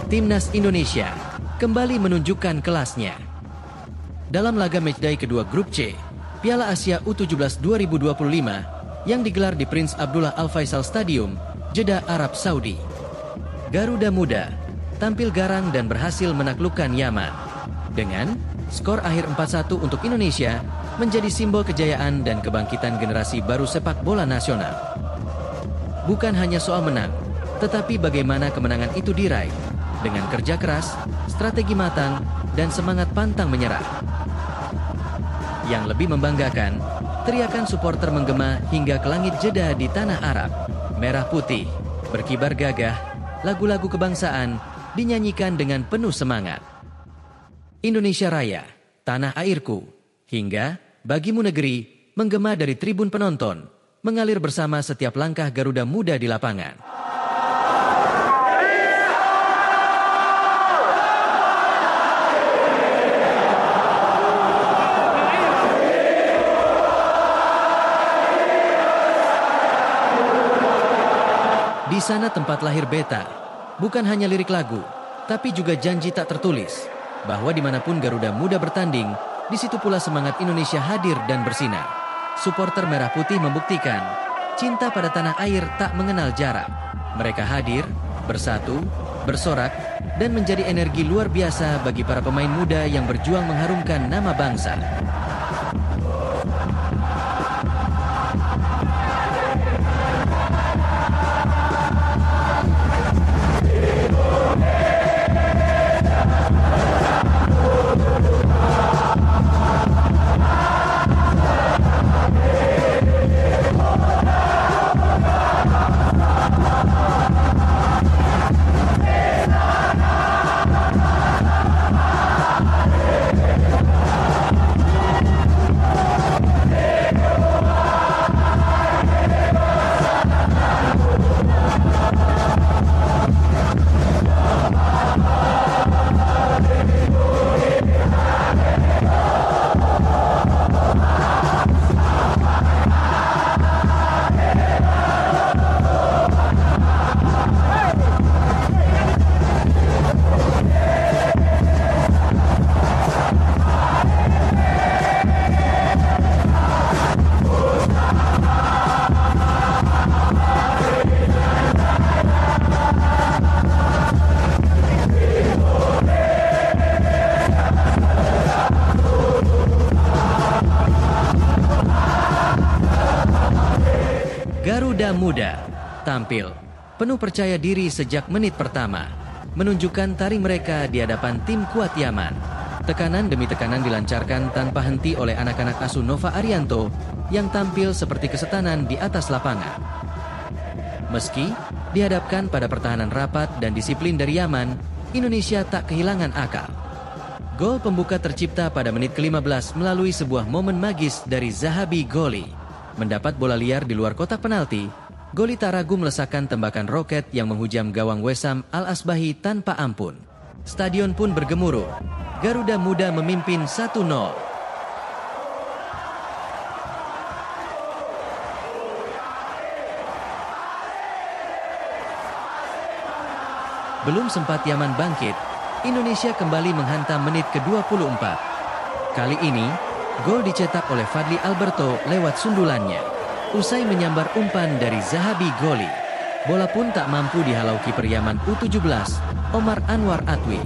Timnas Indonesia kembali menunjukkan kelasnya. Dalam laga matchday kedua grup C, Piala Asia U17 2025 yang digelar di Prince Abdullah Al Faisal Stadium, Jeddah, Arab Saudi. Garuda Muda tampil garang dan berhasil menaklukkan Yaman. Dengan skor akhir 4-1 untuk Indonesia menjadi simbol kejayaan dan kebangkitan generasi baru sepak bola nasional. Bukan hanya soal menang, tetapi bagaimana kemenangan itu diraih dengan kerja keras, strategi matang, dan semangat pantang menyerah. Yang lebih membanggakan, teriakan supporter menggema hingga ke langit Jeddah di tanah Arab. Merah putih, berkibar gagah, lagu-lagu kebangsaan dinyanyikan dengan penuh semangat. Indonesia Raya, tanah airku, hingga bagimu negeri menggema dari tribun penonton, mengalir bersama setiap langkah Garuda Muda di lapangan. Di sana tempat lahir Beta, bukan hanya lirik lagu, tapi juga janji tak tertulis, bahwa dimanapun Garuda Muda bertanding, di situ pula semangat Indonesia hadir dan bersinar. Supporter Merah Putih membuktikan, cinta pada tanah air tak mengenal jarak. Mereka hadir, bersatu, bersorak, dan menjadi energi luar biasa bagi para pemain muda yang berjuang mengharumkan nama bangsa. Garuda Muda tampil penuh percaya diri sejak menit pertama, menunjukkan taring mereka di hadapan tim kuat Yaman. Tekanan demi tekanan dilancarkan tanpa henti oleh anak-anak asuh Nova Arianto yang tampil seperti kesetanan di atas lapangan. Meski dihadapkan pada pertahanan rapat dan disiplin dari Yaman, Indonesia tak kehilangan akal. Gol pembuka tercipta pada menit ke-15 melalui sebuah momen magis dari Zahabi Goli. Mendapat bola liar di luar kotak penalti, Goli tak ragu melesakkan tembakan roket yang menghujam gawang Wesam Al-Asbahi tanpa ampun. Stadion pun bergemuruh. Garuda Muda memimpin 1-0. Belum sempat Yaman bangkit, Indonesia kembali menghantam menit ke-24. Kali ini, gol dicetak oleh Fadli Alberto lewat sundulannya. Usai menyambar umpan dari Zahabi Goli, bola pun tak mampu dihalau kiper Yaman U17, Omar Anwar Atwi.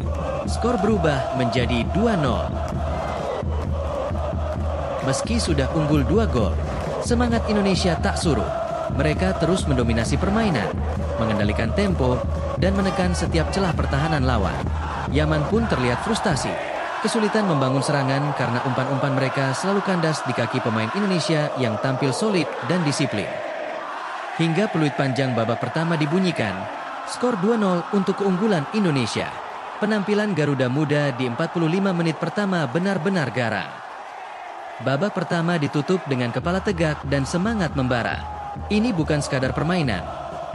Skor berubah menjadi 2-0. Meski sudah unggul 2 gol, semangat Indonesia tak surut. Mereka terus mendominasi permainan, mengendalikan tempo, dan menekan setiap celah pertahanan lawan. Yaman pun terlihat frustasi. Kesulitan membangun serangan karena umpan-umpan mereka selalu kandas di kaki pemain Indonesia yang tampil solid dan disiplin. Hingga peluit panjang babak pertama dibunyikan, skor 2-0 untuk keunggulan Indonesia. Penampilan Garuda Muda di 45 menit pertama benar-benar garang. Babak pertama ditutup dengan kepala tegak dan semangat membara. Ini bukan sekadar permainan.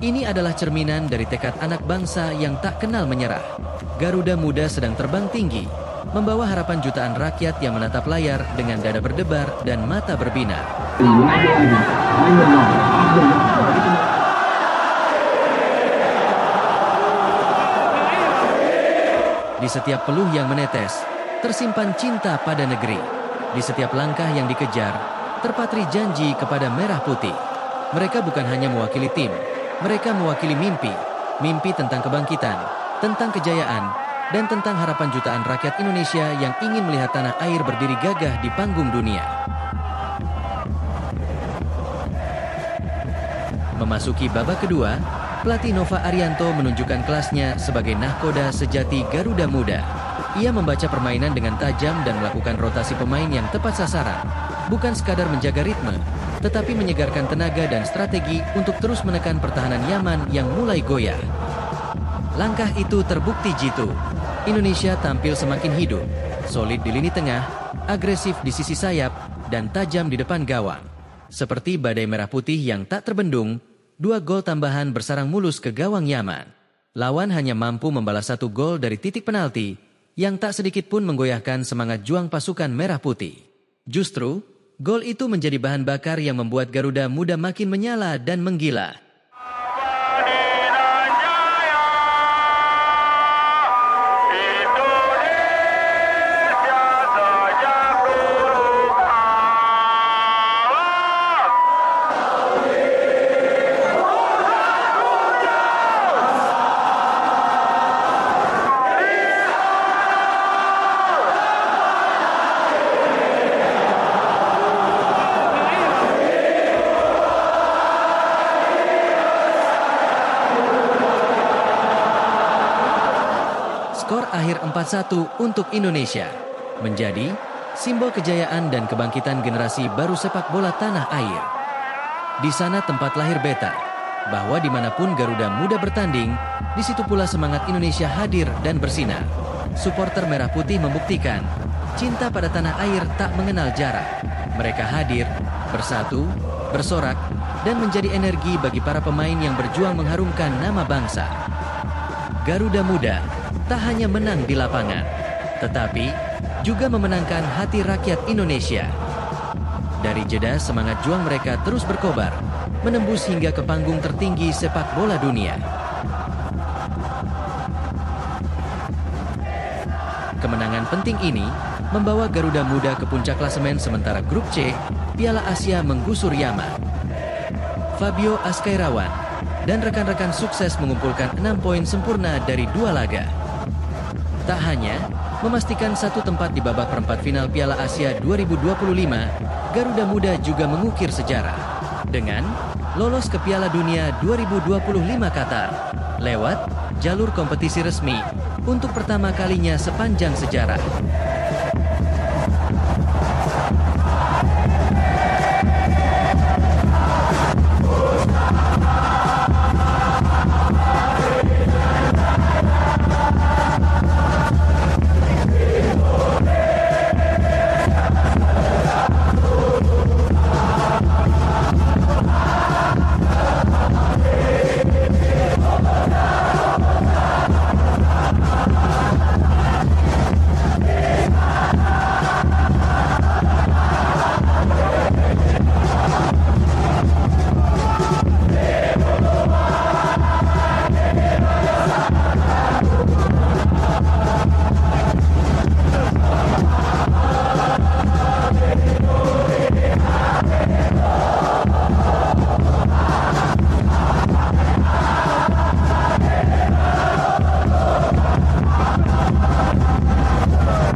Ini adalah cerminan dari tekad anak bangsa yang tak kenal menyerah. Garuda Muda sedang terbang tinggi, membawa harapan jutaan rakyat yang menatap layar dengan dada berdebar dan mata berbinar. Di setiap peluh yang menetes, tersimpan cinta pada negeri. Di setiap langkah yang dikejar, terpatri janji kepada Merah Putih. Mereka bukan hanya mewakili tim, mereka mewakili mimpi. Mimpi tentang kebangkitan, tentang kejayaan, dan tentang harapan jutaan rakyat Indonesia yang ingin melihat tanah air berdiri gagah di panggung dunia. Memasuki babak kedua, pelatih Nova Arianto menunjukkan kelasnya sebagai nahkoda sejati Garuda Muda. Ia membaca permainan dengan tajam dan melakukan rotasi pemain yang tepat sasaran. Bukan sekadar menjaga ritme, tetapi menyegarkan tenaga dan strategi untuk terus menekan pertahanan Yaman yang mulai goyah. Langkah itu terbukti jitu. Indonesia tampil semakin hidup, solid di lini tengah, agresif di sisi sayap, dan tajam di depan gawang. Seperti badai merah putih yang tak terbendung, 2 gol tambahan bersarang mulus ke gawang Yaman. Lawan hanya mampu membalas 1 gol dari titik penalti, yang tak sedikit pun menggoyahkan semangat juang pasukan merah putih. Justru, gol itu menjadi bahan bakar yang membuat Garuda Muda makin menyala dan menggila. Skor akhir 4-1 untuk Indonesia menjadi simbol kejayaan dan kebangkitan generasi baru sepak bola tanah air. Di sana tempat lahir Beta, bahwa dimanapun Garuda Muda bertanding, di situ pula semangat Indonesia hadir dan bersinar. Supporter Merah Putih membuktikan, cinta pada tanah air tak mengenal jarak. Mereka hadir, bersatu, bersorak, dan menjadi energi bagi para pemain yang berjuang mengharumkan nama bangsa. Garuda Muda tak hanya menang di lapangan, tetapi juga memenangkan hati rakyat Indonesia. Dari jeda semangat juang mereka terus berkobar, menembus hingga ke panggung tertinggi sepak bola dunia. Kemenangan penting ini membawa Garuda Muda ke puncak klasemen sementara grup C, Piala Asia menggusur Yaman. Fabio Azkairawan dan rekan-rekan sukses mengumpulkan 6 poin sempurna dari 2 laga. Tak hanya memastikan 1 tempat di babak perempat final Piala Asia 2025, Garuda Muda juga mengukir sejarah dengan lolos ke Piala Dunia 2025 Qatar lewat jalur kompetisi resmi untuk pertama kalinya sepanjang sejarah.